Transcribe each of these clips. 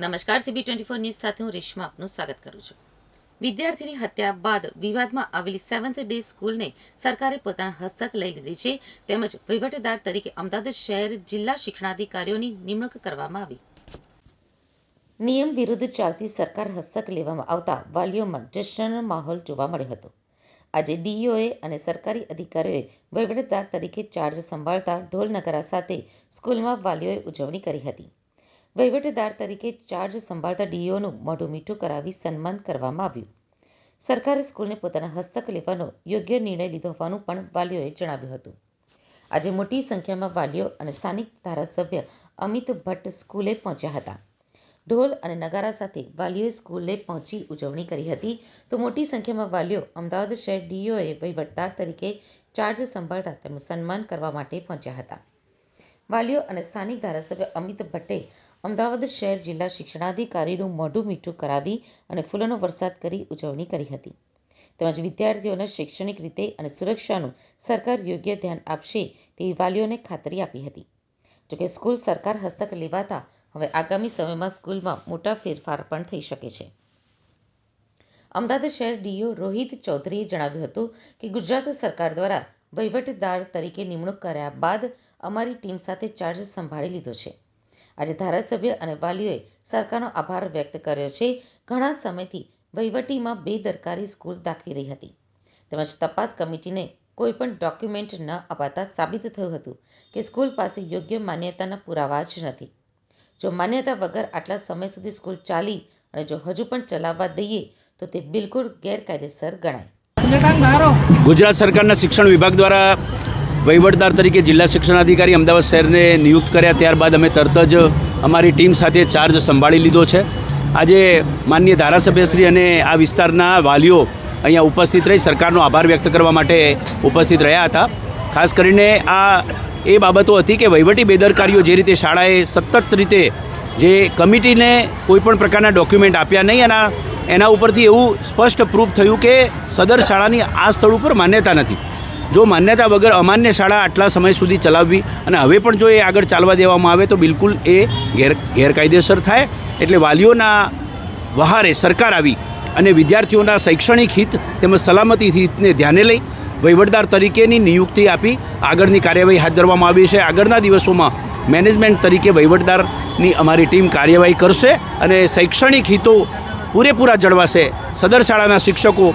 નમસ્કાર, CB24 news સાથે હું રેશમા આપનું સ્વાગત કરું છું। વિદ્યાર્થીની હત્યા બાદ વિવાદમાં આવેલી 7th ડે સ્કૂલને સરકારે પોતાના હસ્તક લઈ લીધી છે, તેમજ વહીવટદાર તરીકે અમદાવાદ શહેર જિલ્લા શિક્ષણાધિકારીઓની નિમણૂક કરવામાં આવી। નિયમ વિરુદ્ધ ચાલતી સરકાર હસ્તક લેવામાં આવતા વાલીઓમાં જશ્નનો માહોલ જોવા મળ્યો હતો। આજે ડીઈઓએ અને સરકારી અધિકારીઓએ વહીવટદાર તરીકે ચાર્જ સંભાળતા ઢોલ નગારા સાથે સ્કૂલમાં વાલીઓએ ઉજવણી કરી હતી। વહીવટદાર તરીકે ચાર્જ સંભાળતા ડીઈઓનું મોઢું મીઠું કરાવી સન્માન કરવામાં આવ્યું। સરકારે સ્કૂલને પોતાના હસ્તક લેવાનો યોગ્ય નિર્ણય લીધો હોવાનું પણ વાલીઓએ જણાવ્યું હતું। આજે મોટી સંખ્યામાં વાલીઓ અને સ્થાનિક ધારાસભ્ય અમિત ભટ્ટ સ્કૂલે પહોંચ્યા હતા। ઢોલ અને નગારા સાથે વાલીઓએ સ્કૂલે પહોંચી ઉજવણી કરી હતી, તો મોટી સંખ્યામાં વાલીઓ અમદાવાદ શહેર ડીઈઓએ વહીવટદાર તરીકે ચાર્જ સંભાળતા તેમનું સન્માન કરવા માટે પહોંચ્યા હતા। વાલીઓ અને સ્થાનિક ધારાસભ્ય અમિત ભટ્ટે અમદાવાદ શહેર જિલ્લા શિક્ષણાધિકારીનું મોઢું મીઠું કરાવી અને ફૂલોનો વરસાદ કરી ઉજવણી કરી હતી, તેમજ વિદ્યાર્થીઓને શૈક્ષણિક રીતે અને સુરક્ષાનું સરકાર યોગ્ય ધ્યાન આપશે તેવી વાલીઓને ખાતરી આપી હતી। જોકે સ્કૂલ સરકાર હસ્તક લેવાતા હવે આગામી સમયમાં સ્કૂલમાં મોટા ફેરફાર પણ થઈ શકે છે। અમદાવાદ શહેર ડીઈઓ રોહિત ચૌધરીએ જણાવ્યું હતું કે ગુજરાત સરકાર દ્વારા વહીવટદાર તરીકે નિમણૂક કર્યા બાદ અમારી ટીમ સાથે ચાર્જ સંભાળી લીધો છે। આજે ધારાસભ્ય અને વાલીઓએ સરકારનો આભાર વ્યક્ત કર્યો છે। ઘણા સમયથી વહીવટીમાં બેદરકારી સ્કૂલ દાખવી રહી હતી, તેમજ તપાસ કમિટીને કોઈ પણ ડોક્યુમેન્ટ ન અપાતા સાબિત થયું હતું કે સ્કૂલ પાસે યોગ્ય માન્યતાના પુરાવા જ નથી। જો માન્યતા વગર આટલા સમય સુધી સ્કૂલ ચાલી અને જો હજુ પણ ચલાવવા દઈએ તો તે બિલકુલ ગેરકાયદેસર ગણાય। ગુજરાત સરકારના શિક્ષણ વિભાગ દ્વારા વહીવટદાર તરીકે જિલ્લા શિક્ષણાધિકારી અમદાવાદ શહેરને નિયુક્ત કર્યા ત્યારબાદ અમે તરત જ અમારી ટીમ સાથે ચાર્જ સંભાળી લીધો છે। આજે માનનીય ધારાસભ્યશ્રી અને આ વિસ્તારના વાલીઓ અહીંયા ઉપસ્થિત રહી સરકારનો આભાર વ્યક્ત કરવા માટે ઉપસ્થિત રહ્યા હતા। ખાસ કરીને આ એ બાબતો હતી કે વહીવટી બેદરકારીઓ જે રીતે શાળાએ સતત રીતે જે કમિટીને કોઈપણ પ્રકારના ડોક્યુમેન્ટ આપ્યા નહીં અને એના ઉપરથી એવું સ્પષ્ટ પ્રૂફ થયું કે સદર શાળાની આ સ્થળ ઉપર માન્યતા નથી। જો માન્યતા વગર અમાન્ય શાળા આટલા સમય સુધી ચલાવવી અને હવે પણ જો એ આગળ ચાલવા દેવામાં આવે તો બિલકુલ એ ગેરકાયદેસર થાય। એટલે વાલીઓના વહારે સરકાર આવી અને વિદ્યાર્થીઓના શૈક્ષણિક હિત તેમજ સલામતી હિતને ધ્યાને લઈ વહીવટદાર તરીકેની નિયુક્તિ આપી આગળની કાર્યવાહી હાથ ધરવામાં આવી છે। આગળના દિવસોમાં મેનેજમેન્ટ તરીકે વહીવટદારની અમારી ટીમ કાર્યવાહી કરશે અને શૈક્ષણિક હિતો પૂરેપૂરા જળવાશે। સદર શાળાના શિક્ષકો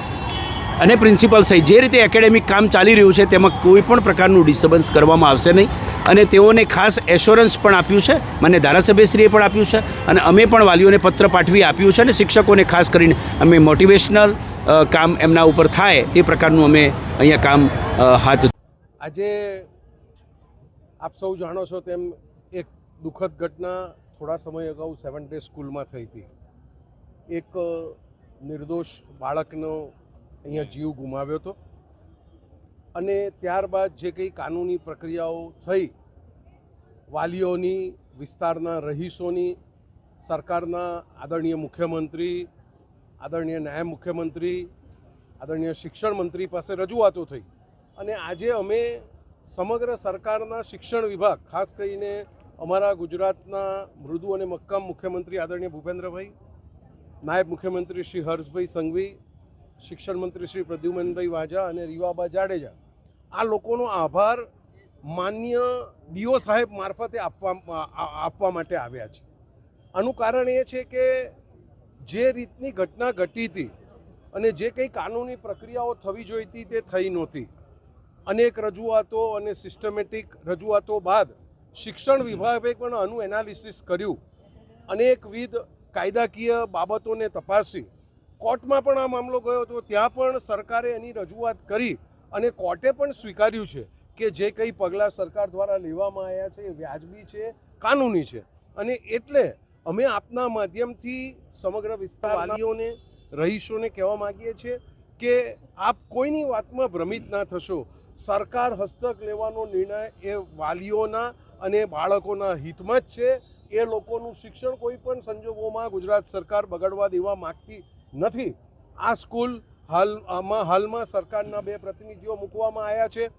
અને પ્રિન્સિપલ સહિત જે રીતે એકેડેમિક કામ ચાલી રહ્યું છે તેમાં કોઈ પણ પ્રકારનું ડિસ્ટર્બન્સ કરવામાં આવશે નહીં અને તેઓને ખાસ એશ્યોરન્સ પણ આપ્યું છે, મને ધારાસભ્યશ્રીએ પણ આપ્યું છે અને અમે પણ વાલીઓને પત્ર પાઠવી આપ્યું છે અને શિક્ષકોને ખાસ કરીને અમે મોટિવેશનલ કામ એમના ઉપર થાય તે પ્રકારનું અમે અહીંયા કામ હાથ આજે આપ સૌ જાણો છો તેમ એક દુઃખદ ઘટના થોડા સમય અગાઉ 7th ડે સ્કૂલમાં થઈ હતી। એક નિર્દોષ બાળકનો અહીંયા જીવ ગુમાવ્યો હતો અને ત્યારબાદ જે કંઈ કાનૂની પ્રક્રિયાઓ થઈ વાલીઓની, વિસ્તારના રહીશોની, સરકારના આદરણીય મુખ્યમંત્રી, આદરણીય નાયબ મુખ્યમંત્રી, આદરણીય શિક્ષણ મંત્રી પાસે રજૂઆતો થઈ અને આજે અમે સમગ્ર સરકારના શિક્ષણ વિભાગ, ખાસ કરીને અમારા ગુજરાતના મૃદુ અને મક્કમ મુખ્યમંત્રી આદરણીય ભૂપેન્દ્રભાઈ, નાયબ મુખ્યમંત્રી શ્રી હર્ષભાઈ સંઘવી, શિક્ષણ મંત્રી શ્રી પ્રદ્યુમનભાઈ વાજા અને રીવાબા જાડેજા, આ લોકોનો આભાર માન્ય ડીઓ સાહેબ મારફતે આપવા માટે આવ્યા છે। આનું કારણ એ છે કે જે રીતની ઘટના ઘટી હતી અને જે કંઈ કાનૂની પ્રક્રિયાઓ થવી જોઈતી તે થઈ નહોતી। અનેક રજૂઆતો અને સિસ્ટમેટિક રજૂઆતો બાદ શિક્ષણ વિભાગે પણ આનું એનાલિસિસ કર્યું, અનેકવિધ કાયદાકીય બાબતોને તપાસી, કોર્ટમાં પણ આ મામલો ગયો હતો, ત્યાં પણ સરકારે એની રજૂઆત કરી અને કોર્ટે પણ સ્વીકાર્યું છે કે જે કંઈ પગલાં સરકાર દ્વારા લેવામાં આવ્યા છે એ વ્યાજબી છે, કાનૂની છે। અને એટલે અમે આપના માધ્યમથી સમગ્ર વિસ્તારવાસીઓને, રહીશોને કહેવા માગીએ છીએ કે આપ કોઈની વાતમાં ભ્રમિત ના થશો। સરકાર હસ્તક લેવાનો નિર્ણય એ વાલીઓના અને બાળકોના હિતમાં જ છે। એ લોકોનું શિક્ષણ કોઈ પણ સંજોગોમાં ગુજરાત સરકાર બગાડવા દેવા માગતી નથી। આ સ્કૂલ હાલમાં સરકારના 2 પ્રતિનિધિઓ મૂકવામાં આવ્યા છે।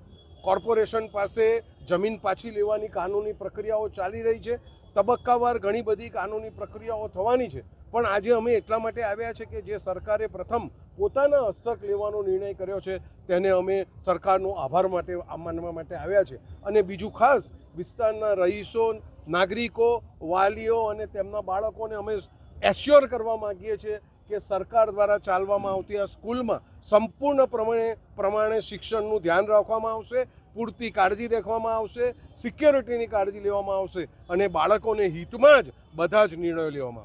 કોર્પોરેશન પાસે જમીન પાછી લેવાની કાનૂની પ્રક્રિયાઓ ચાલી રહી છે। તબક્કાવાર ઘણી બધી કાનૂની પ્રક્રિયાઓ થવાની છે, પણ આજે અમે એટલા માટે આવ્યા છે કે જે સરકારે પ્રથમ પોતાના હસ્તક લેવાનો નિર્ણય કર્યો છે તેને અમે સરકારનો આભાર માનવા માટે આવ્યા છે. અને બીજું ખાસ વિસ્તારના રહીશો, નાગરિકો, વાલીઓ અને તેમના બાળકોને અમે એશ્યોર કરવા માગીએ છીએ કે સરકાર દ્વારા ચાલવામાં આવતી આ સ્કૂલમાં સંપૂર્ણ પ્રમાણે શિક્ષણનું ધ્યાન રાખવામાં આવશે, પૂરતી કાળજી રાખવામાં આવશે, સિક્યોરિટીની કાળજી લેવામાં આવશે અને બાળકોને હિતમાં જ બધા જ નિર્ણયો લેવામાં આવશે.